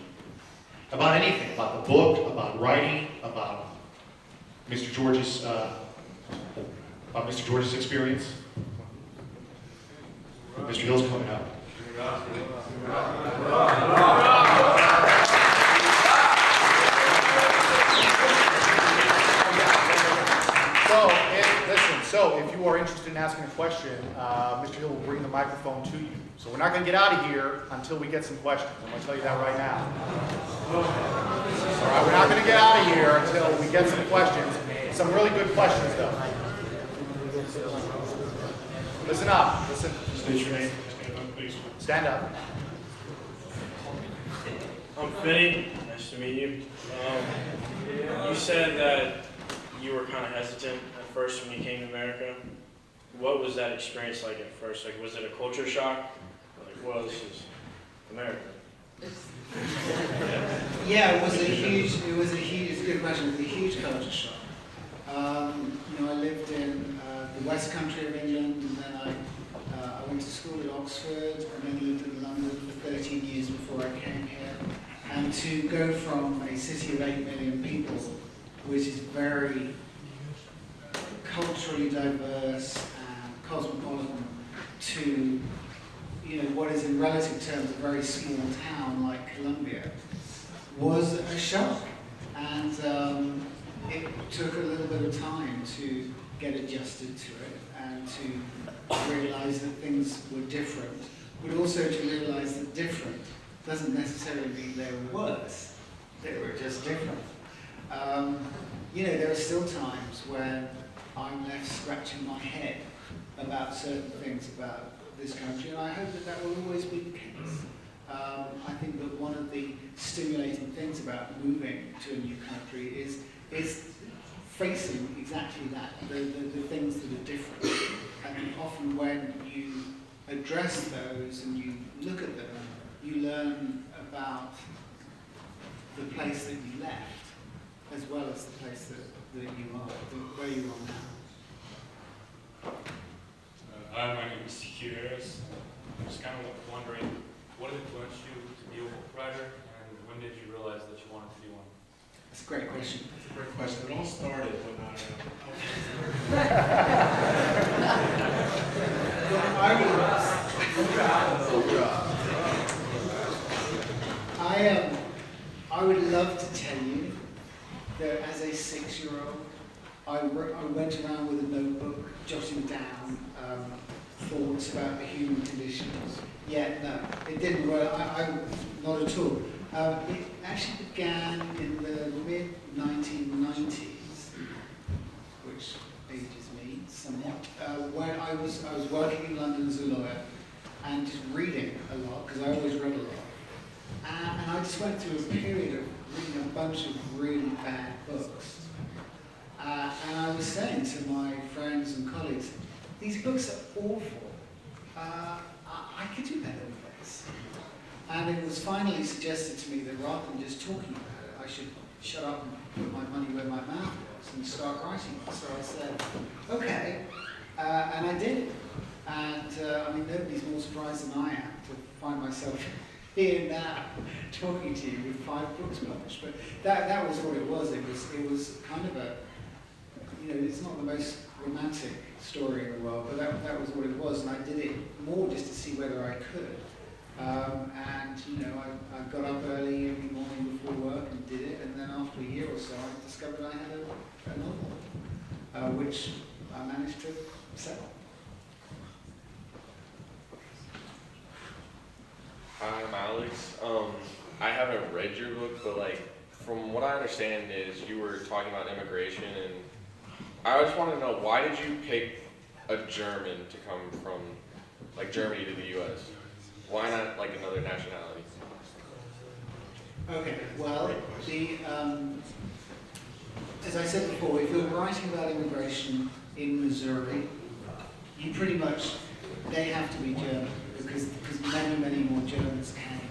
about anything, about the book, about writing, about Mr. George's experience. Mr. Hill's coming up. So if you are interested in asking a question, Mr. Hill will bring the microphone to you. So we're not going to get out of here until we get some questions. I'm going to tell you that right now. All right, we're not going to get out of here until we get some questions. Some really good questions, though. Listen up. Listen. State your name. Stand up. I'm Finney. Nice to meet you. You said that you were kind of hesitant at first when you came to America. What was that experience like at first? Like, was it a culture shock? Like, well, this is America. Yeah, it was a huge, it's a good question, it was a huge culture shock. I lived in the West Country of England, and then I went to school at Oxford, and then lived in London for 13 years before I came here. And to go from a city of 8 million people, which is very culturally diverse and cosmopolitan, to what is in relative terms a very small town like Columbia, was a shock. And it took a little bit of time to get adjusted to it and to realize that things were different, but also to realize that different doesn't necessarily mean they were worse. They were just different. There are still times when I'm left scratching my head about certain things about this country, and I hope that will always be the case. I think that one of the stimulating things about moving to a new country is facing exactly that, the things that are different. And often when you address those and you look at them, you learn about the place that you left, as well as the place that you are, where you are now. Hi, my name is Curious. I'm just kind of wondering, what influenced you to be a book writer, and when did you realize that you wanted to be one? That's a great question. That's a great question. It all started when I would love to tell you that as a 6-year-old, I went around with a notebook, jotting down thoughts about the human condition. Yeah, no, it didn't work. Not at all. It actually began in the mid-1990s, which ages me somewhat, when I was working in London as a lawyer and just reading a lot, because I always read a lot. And I just went through a period of reading a bunch of really bad books. And I was saying to my friends and colleagues, these books are awful. I could do better than this. And it was finally suggested to me that rather than just talking about it, I should shut up and put my money where my mouth was and start writing. So I said, okay, and I did. And I mean, nobody's more surprised than I am to find myself here now talking to you with 5 books published. But that was what it was. It was kind of a, you know, it's not the most romantic story in the world, but that was what it was. And I did it more just to see whether I could. And you know, I got up early every morning before work and did it, and then after a year or so, I discovered I had a novel, which I managed to sell. Hi, I'm Alex. I haven't read your book, but like, from what I understand is you were talking about immigration, and I just want to know, why did you pick a German to come from like Germany to the U.S.? Why not like another nationality? Okay, well, as I said before, if you're writing about immigration in Missouri, you pretty much, they have to be German, because many, many more Germans came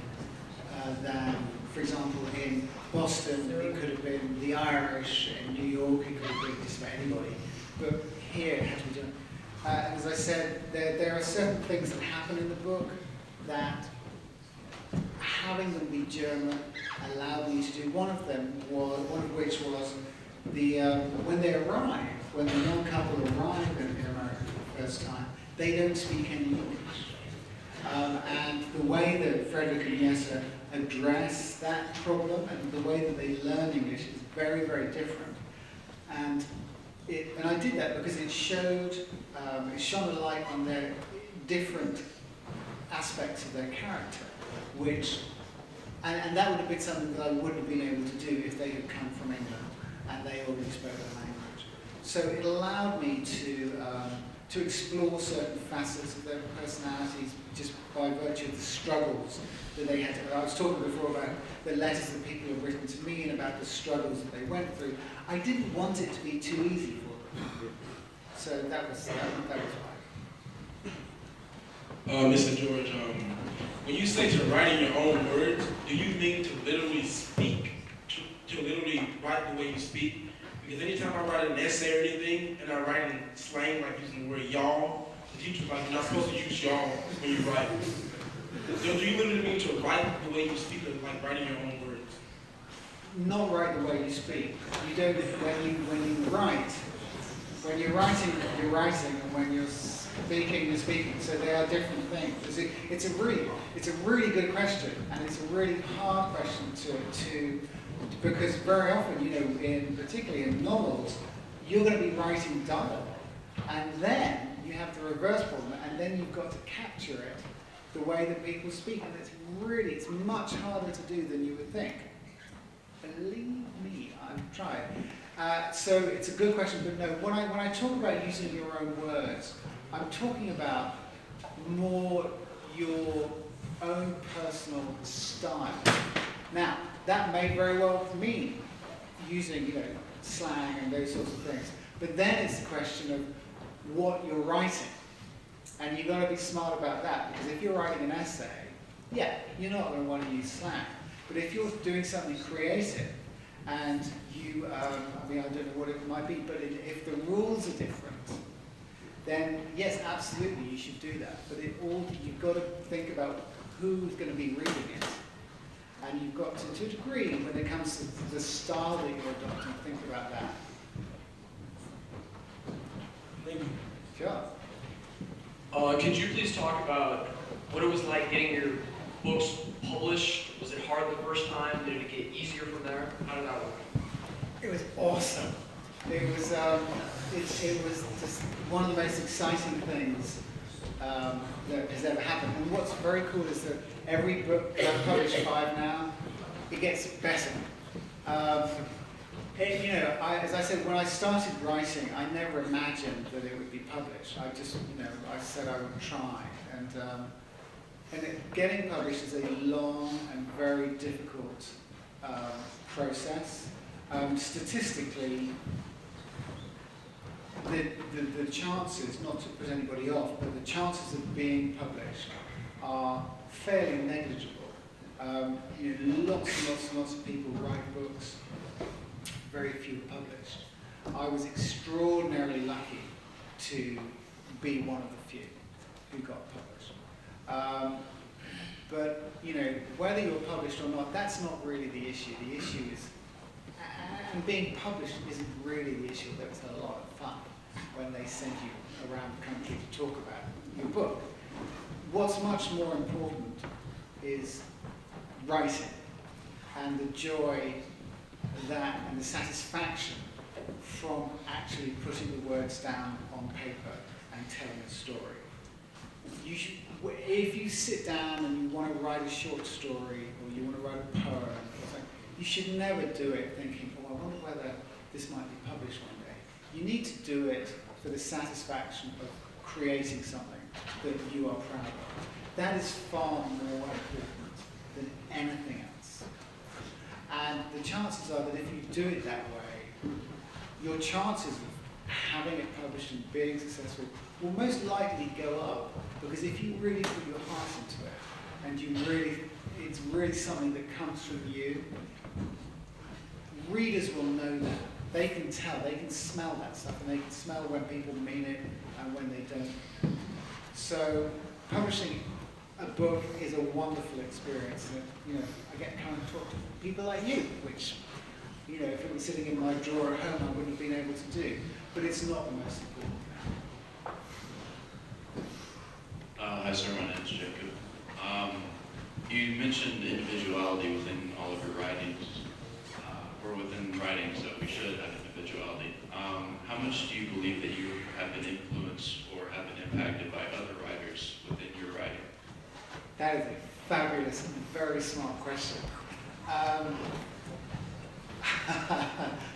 than, for example, in Boston, it could have been the Irish. In New York, it could have been just about anybody. But here, it has to be German. And as I said, there are certain things that happen in the book that having them be German allowed me to do. One of which was when they arrive, when the young couple arrive in America for the first time, they don't speak any English. And the way that Frederick and Jesse address that problem and the way that they learn English is very, very different. And I did that because it shone a light on their different aspects of their character, and that would have been something that I wouldn't have been able to do if they had come from England and they already spoke the language. So it allowed me to explore certain facets of their personalities just by virtue of the struggles that they had to. I was talking before about the letters that people have written to me and about the struggles that they went through. I didn't want it to be too easy for them. So that was why. Mr. George, when you say to write in your own words, do you mean to literally speak, to literally write the way you speak? Because anytime I write an essay or anything, and I write in slang, like using the word y'all, the teacher's like, you're not supposed to use y'all when you write. Do you literally mean to write the way you speak, or like writing your own words? Not write the way you speak. You don't, when you write, when you're writing, and when you're speaking, you're speaking. So they are different things. It's a really good question, and it's a really hard question to because very often, you know, particularly in novels, you're going to be writing dialogue, and then you have the reverse problem, and then you've got to capture it the way that people speak, and it's much harder to do than you would think. Believe me, I've tried. So it's a good question, but no, when I talk about using your own words, I'm talking about more your own personal style. Now, that may very well mean using, you know, slang and those sorts of things, but then it's a question of what you're writing, and you've got to be smart about that, because if you're writing an essay, yeah, you're not going to want to use slang, but if you're doing something creative, and you, I mean, I don't know what it might be, but if the rules are different, then yes, absolutely, you should do that. But you've got to think about who's going to be reading it, And you've got to a degree, when it comes to the style that you're adopting, think about that. Thank you. Sure. Could you please talk about what it was like getting your books published? Was it hard the first time? Did it get easier from there? How did that work? It was awesome. It was just one of the most exciting things that has ever happened. And what's very cool is that every book, I've published 5 now, it gets better. As I said, when I started writing, I never imagined that it would be published. I just, I said I would try. Getting published is a long and very difficult process. Statistically, the chances, not to put anybody off, but the chances of being published are fairly negligible. Lots and lots of people write books, very few are published. I was extraordinarily lucky to be one of the few who got published. But whether you're published or not, that's not really the issue. The issue is, and being published isn't really the issue. That was a lot of fun when they send you around the country to talk about your book. What's much more important is writing and the joy and the satisfaction from actually putting the words down on paper and telling a story. If you sit down and you want to write a short story or you want to write a poem, you should never do it thinking, I wonder whether this might be published one day. You need to do it for the satisfaction of creating something that you are proud of. That is far more important than anything else. And the chances are that if you do it that way, your chances of having it published and being successful will most likely go up, because if you really put your heart into it and it's really something that comes from you, readers will know that. They can tell, they can smell that stuff, and they can smell when people mean it and when they don't. So publishing a book is a wonderful experience. And, I get kind of talk to people like you, which, if it was sitting in my drawer at home, I wouldn't have been able to do. But it's not the most important. Hi, sir. My name is Jacob. You mentioned individuality within all of your writings, or within writings that we should have individuality. How much do you believe that you have been influenced or have been impacted by other writers within your writing? That is a fabulous and very smart question.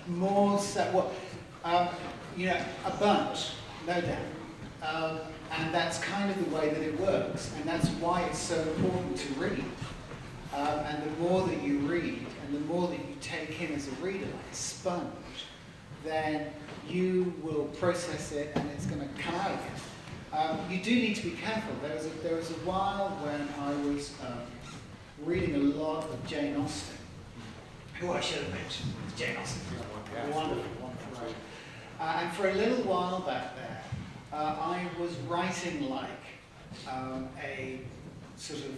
More so, a bunch, no doubt. And that's kind of the way that it works, and that's why it's so important to read. And the more that you read, and the more that you take in as a reader, like a sponge, then you will process it, and it's going to come out again. You do need to be careful. There was a while when I was reading a lot of Jane Austen, who I should have mentioned. Jane Austen is a wonderful writer. And for a little while back there, I was writing like a sort of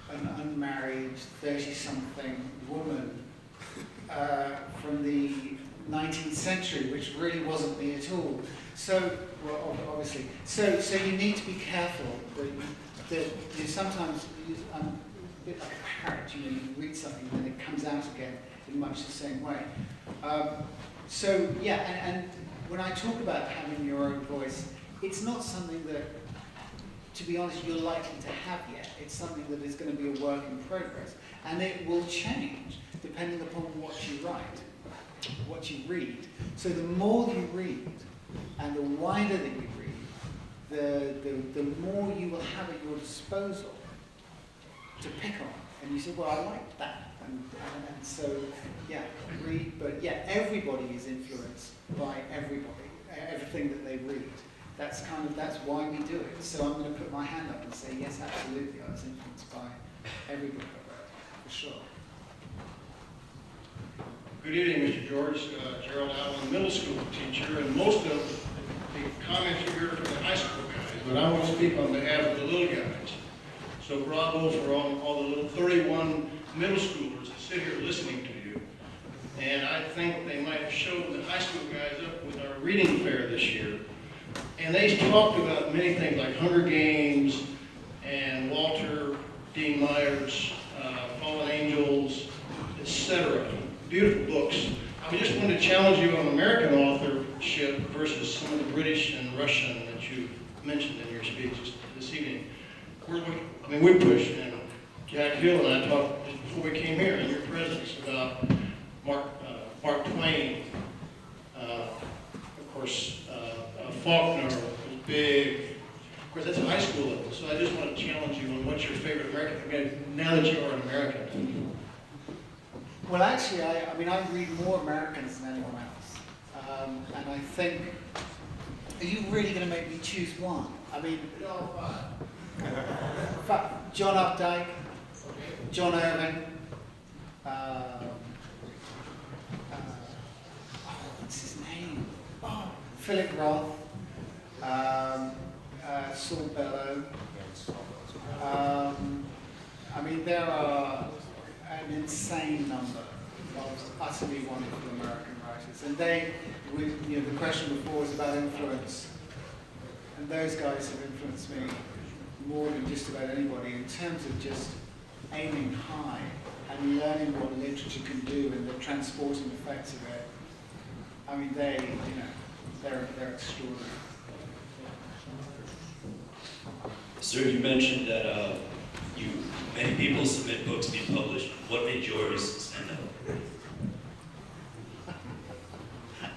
an unmarried 30-something woman from the 19th century, which really wasn't me at all. So, well, obviously, so you need to be careful that you sometimes, a bit like a parrot, you read something and then it comes out again in much the same way. And when I talk about having your own voice, it's not something that, to be honest, you're likely to have yet. It's something that is going to be a work in progress. And it will change depending upon what you write, what you read. So the more you read, and the wider that you read, the more you will have at your disposal to pick on. And you say, well, I like that. And so, read. But everybody is influenced by everything that they read. That's why we do it. So I'm going to put my hand up and say, yes, absolutely, I was influenced by every book I read, for sure. Good evening, Mr. George. Gerald Allen, middle school teacher, and most of the comments you heard from the high school guys, but I want to speak on behalf of the little guys. So bravo for all the little 31 middle schoolers that sit here listening to you. And I think they might have showed the high school guys up with our reading fair this year. And they talked about many things like Hunger Games and Walter Dean Myers, Fallen Angels, etc. Beautiful books. I just wanted to challenge you on American authorship versus some of the British and Russian that you mentioned in your speeches this evening. We pushed, and Jack Hill and I talked just before we came here in your presence about Mark Twain. Of course, Faulkner was big. Of course, that's high school level, so I just want to challenge you on what's your favorite American, now that you are an American. Well, actually, I read more Americans than anyone else. And I think, are you really going to make me choose one? In fact, John Updike, John Irving, what's his name? Philip Roth, Saul Bellow. There are an insane number of utterly wonderful American writers. And the question before was about influence. And those guys have influenced me more than just about anybody in terms of just aiming high and learning what literature can do and the transporting effects of it. They're extraordinary. Sir, you mentioned that many people submit books to be published. What made yours stand out?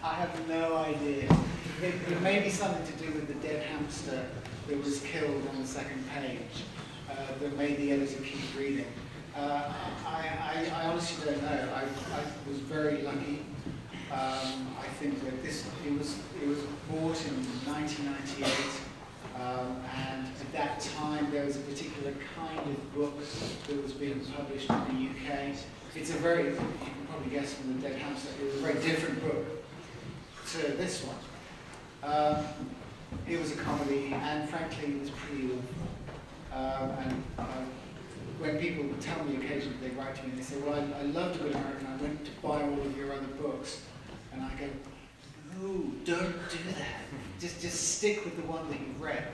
I have no idea. It may be something to do with the dead hamster that was killed on the second page that made the editor keep reading. I honestly don't know. I was very lucky. I think that it was bought in 1998. And at that time, there was a particular kind of book that was being published in the UK. It's you can probably guess from the Dead Hamster, it was a very different book to this one. It was a comedy, and frankly, it was pretty awful. When people tell me occasionally, they write to me and they say, well, I loved A Good American, I went to buy all of your other books. And I go, no, don't do that. Just stick with the one that you've read.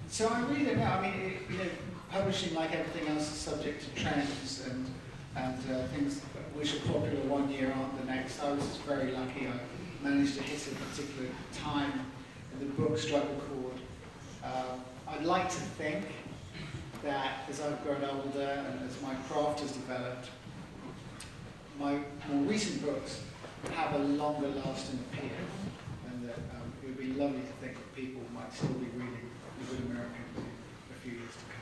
So I really don't know. Publishing, like everything else, is subject to trends and things which are popular one year aren't the next. I was just very lucky. I managed to hit a particular time, and the book struck a chord. I'd like to think that as I've grown older and as my craft has developed, my more recent books have a longer lasting appeal, and that it would be lovely to think that people might still be reading A Good American in a few years to come.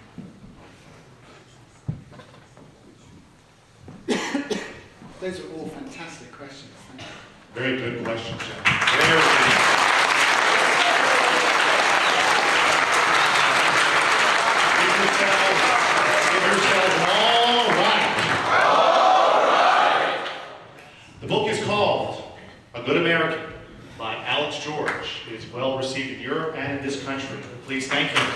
Those are all fantastic questions. Thank you. Very good question, Jack. Very good. Give yourselves all right. The book is called A Good American by Alex George. It is well received in Europe and in this country. Please thank him.